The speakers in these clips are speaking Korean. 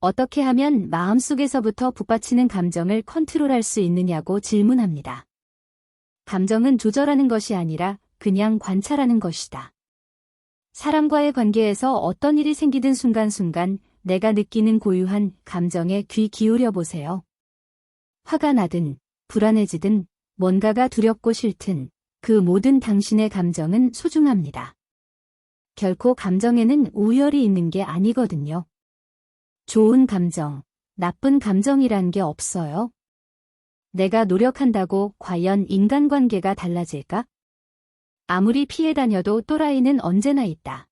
어떻게 하면 마음속에서부터 북받치는 감정을 컨트롤할 수 있느냐고 질문합니다. 감정은 조절하는 것이 아니라 그냥 관찰하는 것이다. 사람과의 관계에서 어떤 일이 생기든 순간순간 내가 느끼는 고유한 감정에 귀 기울여 보세요. 화가 나든 불안해지든 뭔가가 두렵고 싫든 그 모든 당신의 감정은 소중합니다. 결코 감정에는 우열이 있는 게 아니거든요. 좋은 감정, 나쁜 감정이란 게 없어요. 내가 노력한다고 과연 인간관계가 달라질까? 아무리 피해 다녀도 또라이는 언제나 있다.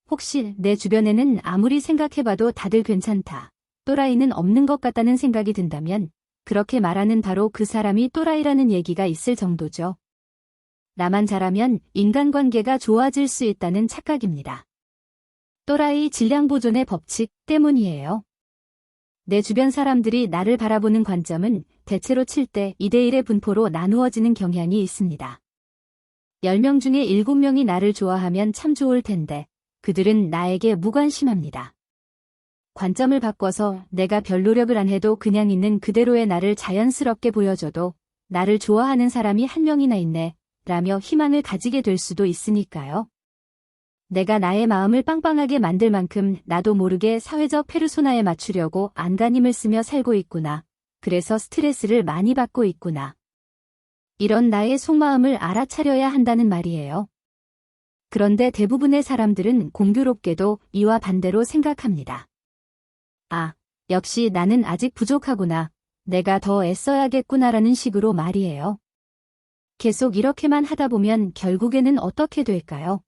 혹시 내 주변에는 아무리 생각해봐도 다들 괜찮다, 또라이는 없는 것 같다는 생각이 든다면 그렇게 말하는 바로 그 사람이 또라이라는 얘기가 있을 정도죠. 나만 잘하면 인간관계가 좋아질 수 있다는 착각입니다. 또라이 질량 보존의 법칙 때문이에요. 내 주변 사람들이 나를 바라보는 관점은 대체로 7대 2대1의 분포로 나누어지는 경향이 있습니다. 10명 중에 7명이 나를 좋아하면 참 좋을 텐데 그들은 나에게 무관심합니다. 관점을 바꿔서 내가 별 노력을 안 해도 그냥 있는 그대로의 나를 자연스럽게 보여줘도 나를 좋아하는 사람이 한 명이나 있네 라며 희망을 가지게 될 수도 있으니까요. 내가 나의 마음을 빵빵하게 만들 만큼 나도 모르게 사회적 페르소나에 맞추려고 안간힘을 쓰며 살고 있구나. 그래서 스트레스를 많이 받고 있구나. 이런 나의 속마음을 알아차려야 한다는 말이에요. 그런데 대부분의 사람들은 공교롭게도 이와 반대로 생각합니다. 아, 역시 나는 아직 부족하구나. 내가 더 애써야겠구나라는 식으로 말이에요. 계속 이렇게만 하다 보면 결국에는 어떻게 될까요?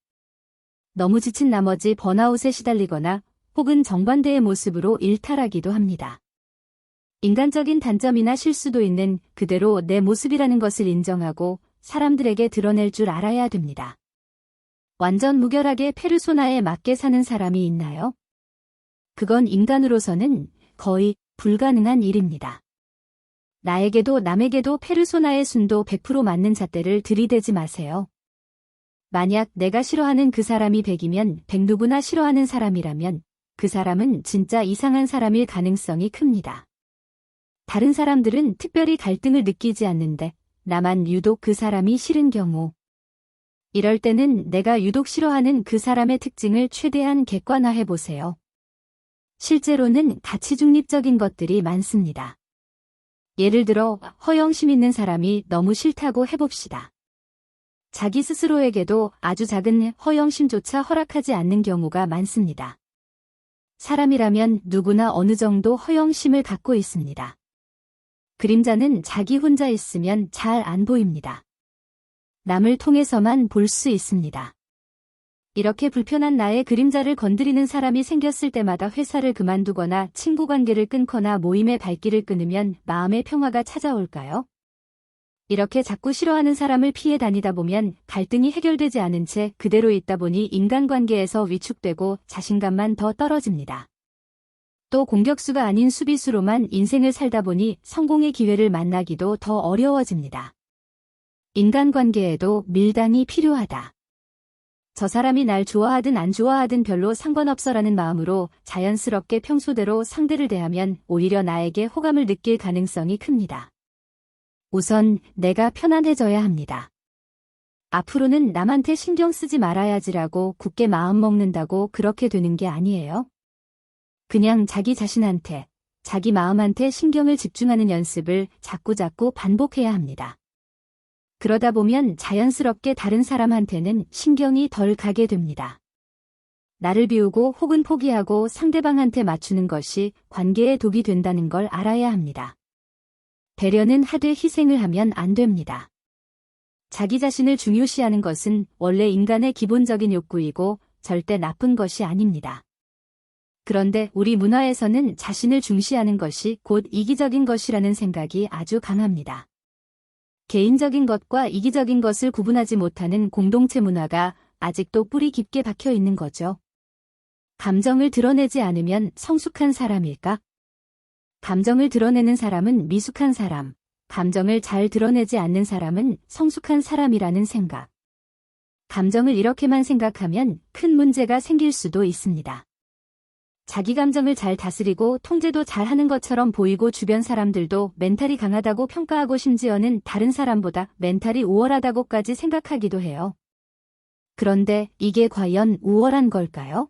너무 지친 나머지 번아웃에 시달리거나 혹은 정반대의 모습으로 일탈하기도 합니다. 인간적인 단점이나 실수도 있는 그대로 내 모습이라는 것을 인정하고 사람들에게 드러낼 줄 알아야 됩니다. 완전 무결하게 페르소나에 맞게 사는 사람이 있나요? 그건 인간으로서는 거의 불가능한 일입니다. 나에게도 남에게도 페르소나의 순도 100% 맞는 잣대를 들이대지 마세요. 만약 내가 싫어하는 그 사람이 100이면 100 누구나 싫어하는 사람이라면 그 사람은 진짜 이상한 사람일 가능성이 큽니다. 다른 사람들은 특별히 갈등을 느끼지 않는데 나만 유독 그 사람이 싫은 경우. 이럴 때는 내가 유독 싫어하는 그 사람의 특징을 최대한 객관화해 보세요. 실제로는 가치 중립적인 것들이 많습니다. 예를 들어 허영심 있는 사람이 너무 싫다고 해봅시다. 자기 스스로에게도 아주 작은 허영심조차 허락하지 않는 경우가 많습니다. 사람이라면 누구나 어느 정도 허영심을 갖고 있습니다. 그림자는 자기 혼자 있으면 잘 안 보입니다. 남을 통해서만 볼 수 있습니다. 이렇게 불편한 나의 그림자를 건드리는 사람이 생겼을 때마다 회사를 그만두거나 친구 관계를 끊거나 모임의 발길을 끊으면 마음의 평화가 찾아올까요? 이렇게 자꾸 싫어하는 사람을 피해 다니다 보면 갈등이 해결되지 않은 채 그대로 있다 보니 인간관계에서 위축되고 자신감만 더 떨어집니다. 또 공격수가 아닌 수비수로만 인생을 살다 보니 성공의 기회를 만나기도 더 어려워집니다. 인간관계에도 밀당이 필요하다. 저 사람이 날 좋아하든 안 좋아하든 별로 상관없어라는 마음으로 자연스럽게 평소대로 상대를 대하면 오히려 나에게 호감을 느낄 가능성이 큽니다. 우선 내가 편안해져야 합니다. 앞으로는 남한테 신경 쓰지 말아야지라고 굳게 마음 먹는다고 그렇게 되는 게 아니에요. 그냥 자기 자신한테, 자기 마음한테 신경을 집중하는 연습을 자꾸자꾸 반복해야 합니다. 그러다 보면 자연스럽게 다른 사람한테는 신경이 덜 가게 됩니다. 나를 비우고 혹은 포기하고 상대방한테 맞추는 것이 관계에 독이 된다는 걸 알아야 합니다. 배려는 하되 희생을 하면 안 됩니다. 자기 자신을 중요시하는 것은 원래 인간의 기본적인 욕구이고 절대 나쁜 것이 아닙니다. 그런데 우리 문화에서는 자신을 중시하는 것이 곧 이기적인 것이라는 생각이 아주 강합니다. 개인적인 것과 이기적인 것을 구분하지 못하는 공동체 문화가 아직도 뿌리 깊게 박혀 있는 거죠. 감정을 드러내지 않으면 성숙한 사람일까? 감정을 드러내는 사람은 미숙한 사람, 감정을 잘 드러내지 않는 사람은 성숙한 사람이라는 생각. 감정을 이렇게만 생각하면 큰 문제가 생길 수도 있습니다. 자기 감정을 잘 다스리고 통제도 잘 하는 것처럼 보이고 주변 사람들도 멘탈이 강하다고 평가하고 심지어는 다른 사람보다 멘탈이 우월하다고까지 생각하기도 해요. 그런데 이게 과연 우월한 걸까요?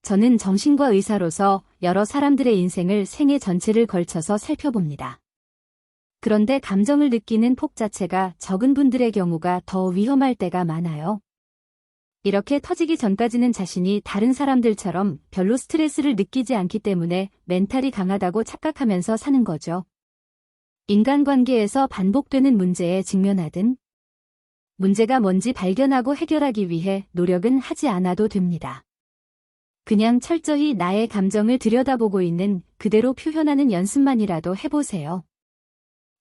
저는 정신과 의사로서 여러 사람들의 인생을 생애 전체를 걸쳐서 살펴봅니다. 그런데 감정을 느끼는 폭 자체가 적은 분들의 경우가 더 위험할 때가 많아요. 이렇게 터지기 전까지는 자신이 다른 사람들처럼 별로 스트레스를 느끼지 않기 때문에 멘탈이 강하다고 착각하면서 사는 거죠. 인간관계에서 반복되는 문제에 직면하든 문제가 뭔지 발견하고 해결하기 위해 노력은 하지 않아도 됩니다. 그냥 철저히 나의 감정을 들여다보고 있는 그대로 표현하는 연습만이라도 해보세요.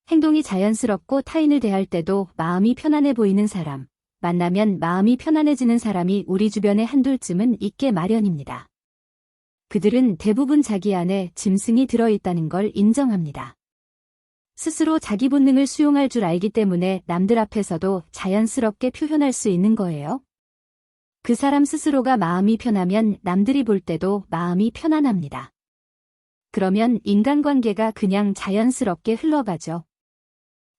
행동이 자연스럽고 타인을 대할 때도 마음이 편안해 보이는 사람, 만나면 마음이 편안해지는 사람이 우리 주변에 한둘쯤은 있게 마련입니다. 그들은 대부분 자기 안에 짐승이 들어있다는 걸 인정합니다. 스스로 자기 본능을 수용할 줄 알기 때문에 남들 앞에서도 자연스럽게 표현할 수 있는 거예요. 그 사람 스스로가 마음이 편하면 남들이 볼 때도 마음이 편안합니다. 그러면 인간관계가 그냥 자연스럽게 흘러가죠.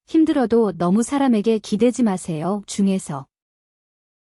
힘들어도 너무 사람에게 기대지 마세요. 중에서